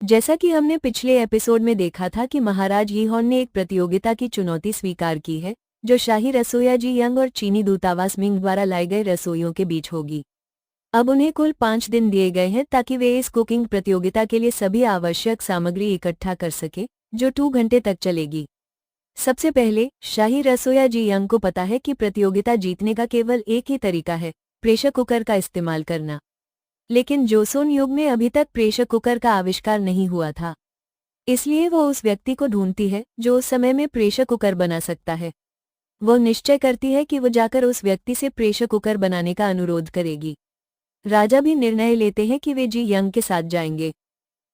जैसा कि हमने पिछले एपिसोड में देखा था कि महाराज यीहॉन ने एक प्रतियोगिता की चुनौती स्वीकार की है, जो शाही रसोइया जी यंग और चीनी दूतावास मिंग द्वारा लाए गए रसोइयों के बीच होगी। अब उन्हें कुल 5 दिन दिए गए हैं ताकि वे इस कुकिंग प्रतियोगिता के लिए सभी आवश्यक सामग्री इकट्ठा कर सके, जो 2 घंटे तक चलेगी। सबसे पहले शाही रसोइया जी यंग को पता है कि प्रतियोगिता जीतने का केवल एक ही तरीका है, प्रेशर कुकर का इस्तेमाल करना। लेकिन जोसोन युग में अभी तक प्रेशर कुकर का आविष्कार नहीं हुआ था, इसलिए वो उस व्यक्ति को ढूंढती है जो उस समय में प्रेशर कुकर बना सकता है। वो निश्चय करती है कि वो जाकर उस व्यक्ति से प्रेशर कुकर बनाने का अनुरोध करेगी। राजा भी निर्णय लेते हैं कि वे जी यंग के साथ जाएंगे।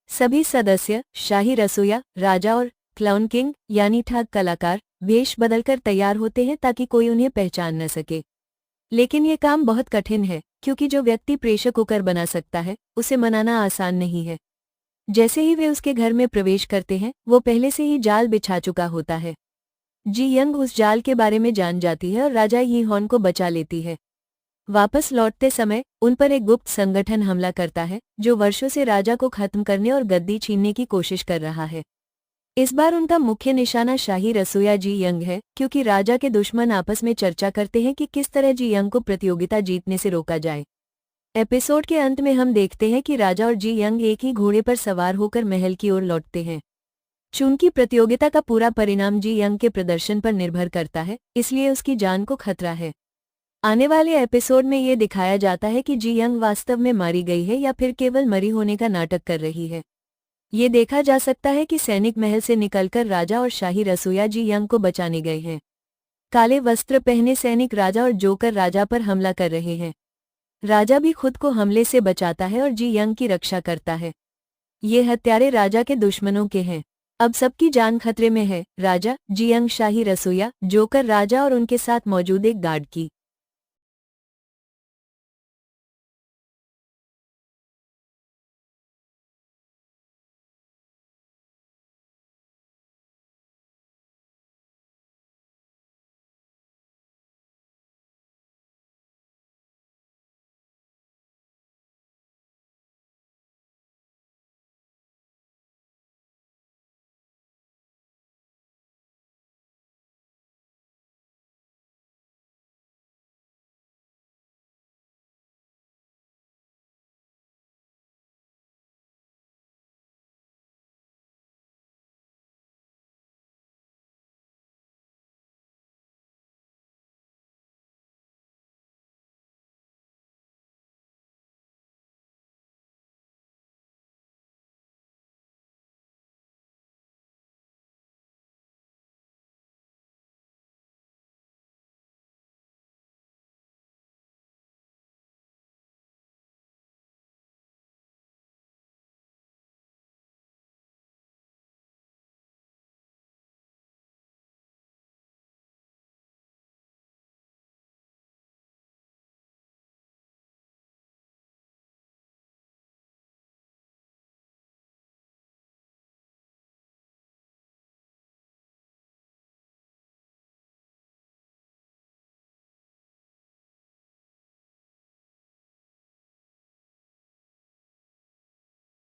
सभी सदस्य, शाही रसोइया, राजा और क्लाउन किंग यानी ठग कलाकार, वेश बदलकर तैयार होते हैं ताकि कोई उन्हें पहचान न सके। लेकिन ये काम बहुत कठिन है, क्योंकि जो व्यक्ति प्रेशर कुकर बना सकता है, उसे मनाना आसान नहीं है। जैसे ही वे उसके घर में प्रवेश करते हैं, वो पहले से ही जाल बिछा चुका होता है। जी यंग उस जाल के बारे में जान जाती है और राजा यीहॉन को बचा लेती है। वापस लौटते समय उन पर एक गुप्त संगठन हमला करता है, जो वर्षों से राजा को खत्म करने और गद्दी छीनने की कोशिश कर रहा है। इस बार उनका मुख्य निशाना शाही रसोइया जी यंग है, क्योंकि राजा के दुश्मन आपस में चर्चा करते हैं कि किस तरह जी यंग को प्रतियोगिता जीतने से रोका जाए। एपिसोड के अंत में हम देखते हैं कि राजा और जी यंग एक ही घोड़े पर सवार होकर महल की ओर लौटते हैं। चूंकि प्रतियोगिता का पूरा परिणाम जी यंग के प्रदर्शन पर निर्भर करता है, इसलिए उसकी जान को खतरा है। आने वाले एपिसोड में ये दिखाया जाता है कि जी यंग वास्तव में मारी गई है या फिर केवल मरी होने का नाटक कर रही है। ये देखा जा सकता है कि सैनिक महल से निकलकर राजा और शाही रसोइया जी यंग को बचाने गए हैं। काले वस्त्र पहने सैनिक राजा और जोकर राजा पर हमला कर रहे हैं। राजा भी खुद को हमले से बचाता है और जी यंग की रक्षा करता है। ये हत्यारे राजा के दुश्मनों के हैं। अब सबकी जान खतरे में है, राजा, जी यंग, शाही रसोइया, जोकर राजा और उनके साथ मौजूद एक गार्ड की।